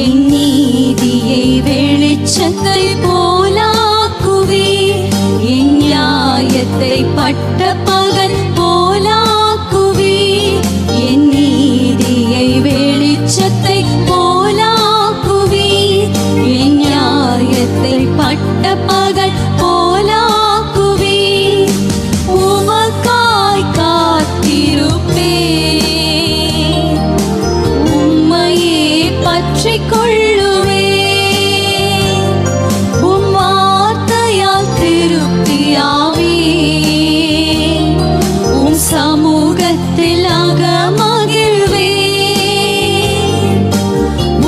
என் நீதியை வெளிச்சத்தை போலாக்குவீர், என் நியாயத்தை பட்ட பகல் போலாக்குவீர், என் நீதியை வெளிச்சத்தை போலாக்குவீர், என் நியாயத்தை பட்ட பகல் போலாக்குவீர். உமக்காய் காத்திருப்பேன், உம்மையே பற்றிக் கொள்ளுவேன், உம் வார்த்தையால் திருப்தியாவேன், உம் சமூகத்தில் அகமகிழ்வேன்.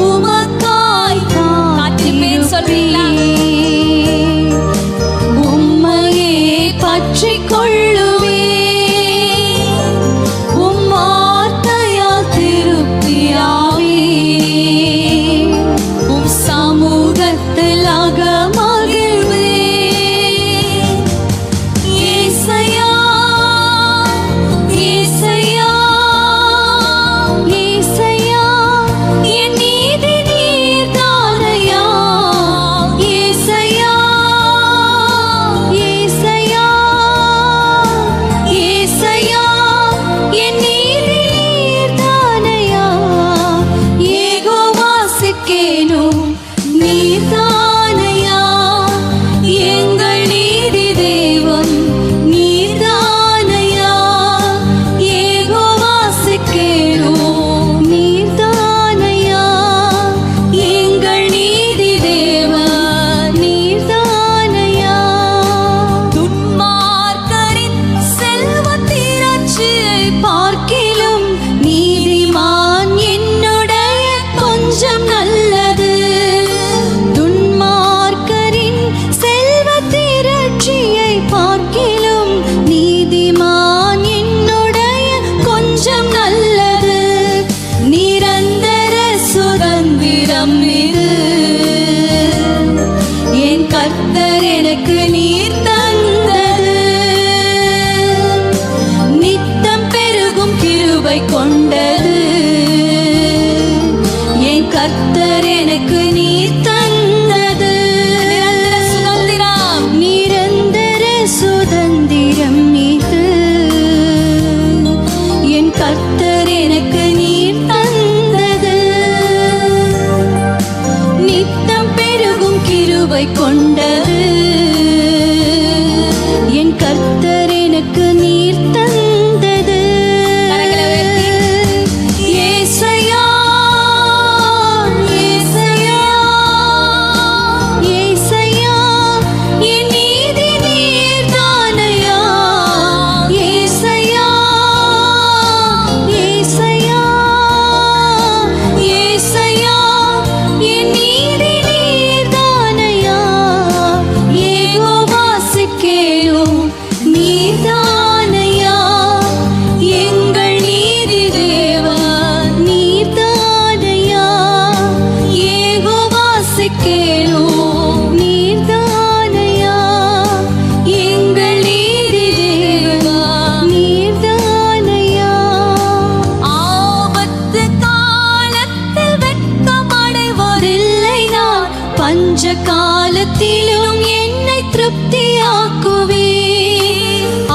உமக்காய் காத்திருப்பேன், உம்மையே பற்றிக் கொள்ளுவேன், உம் வார்த்தையால் திருப்தியாவேன், உம் சமூகத்தில் அகமகிழ்வேன். ஏசையா, ஏசையா, ஏசையா, என் நீதி நீர்தானையா. ஏசையா, ஏசையா, ஏசையா, என் நீதி நீர்தானையா. யெகோவா சிக்கேனோ நீர்தானையா, எங்கள் நீதி தேவன் நீர்தானையா. யெகோவா சிக்கேனோ நீர்தானையா, எங்கள் நீதி தேவன் நீர்தானையா. துன்மார்க்கரின் செல்வத்திரட்சியை பார்க்கிலும் நீதிமான் என்னுடைய கொஞ்சம் நல்லது. துன்மார்க்கரின் செல்வத்திரட்சியை பார்க்கிலும் நீதிமான் என்னுடைய கொஞ்சம் நல்லது. நிரந்தர சுதந்திரம் இது, என் கர்த்தர் எனக்கு நீர் தந்தது. நித்தம் பெருகும் கிருபை கொண்டது, என் கர்த்தர் எனக்கு நீர் தந்தது. நிரந்தர சுதந்திரம் இது, என் கர்த்தர் எனக்கு நீர் தந்தது. நித்தம் பெருகும் கிருபை கொண்டது, என் கர்த்தர் எனக்கு நீர் தந்தது. ஏசையா, ஏசையா, ஏசையா, என் நீதி நீர்தானையா. ஏசையா, ஏசையா, ஏசையா, என் நீதி நீர்தானையா. யெகோவா சிக்கேனோ நீர்தானையா, எங்கள் நீதி தேவன் நீர்தானையா. யெகோவா சிக்கேனோ நீர்தானையா, எங்கள் நீதி தேவன் நீர்தானையா. ஆபத்து காலத்தில் வெட்கமடைவதில்லை நான், பஞ்ச காலத்திலும் என்னை திருப்தியாக்குவேன்.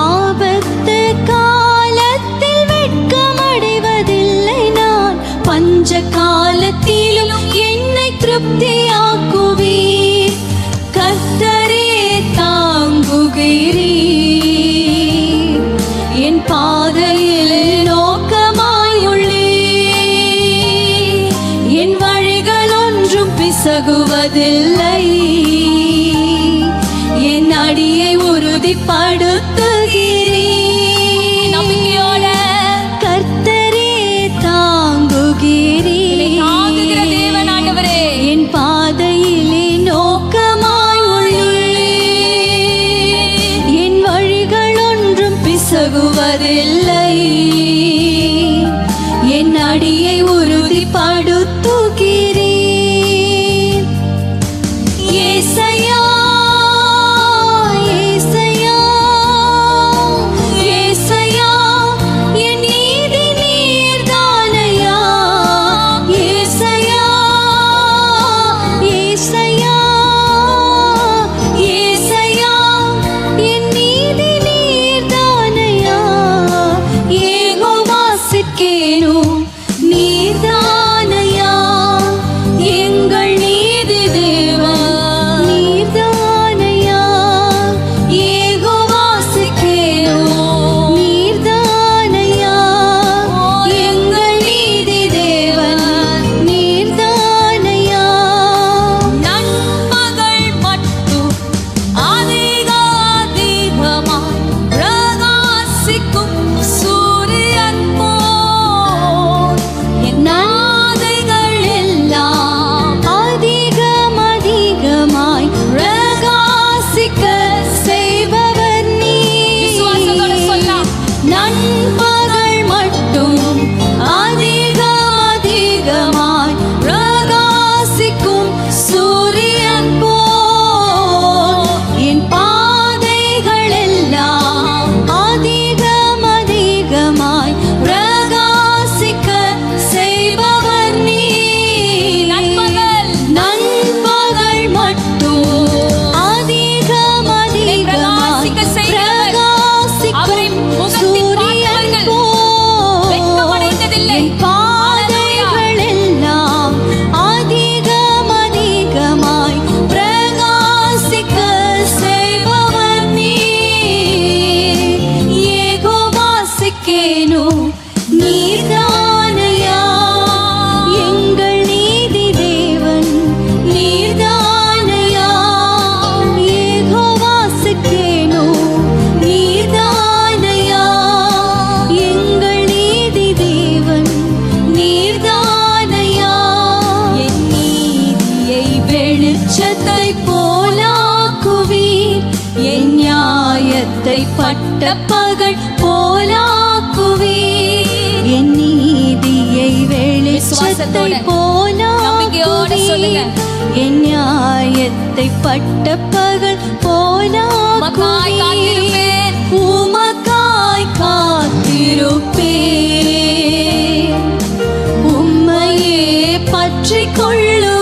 ஆபத்து காலத்தில் வெட்கமடைவதில்லை நான், பஞ்ச காலத்திலும் என்னை திருப்தியாக்குவீர். கர்த்தரே தாங்குகிறீர், என் பாதையில் நோக்கமாயுள்ளீர். என் வழிகள் ஒன்றும் பிசகுவதில்லை, என் அடியை உறுதிப்படுத்துகிறீர். நம்பிக்கையோட கர்த்தரே தாங்குகிறீர், தேவனாண்டவரே என் பாதையிலே நோக்கமாய் உள்ளீர். என் வழிகள் ஒன்றும் பிசகுவதில்லை, என் அடியை உறுதிப்படுத்துகிறீர். ஏசையா, ஏசையா, பகல் போலாக்குவே. என் நீதியை வெளிச்சத்தை நம்பிக்கையோடு சொல்லுங்க. போலாக்குவே. என் நியாயத்தை பட்ட பகல் உமக்காய் காத்திருப்பேன். போலாக்குவே. உமக்காய் காத்திருப்பேன். உம்மையே பற்றிக் கொள்ளு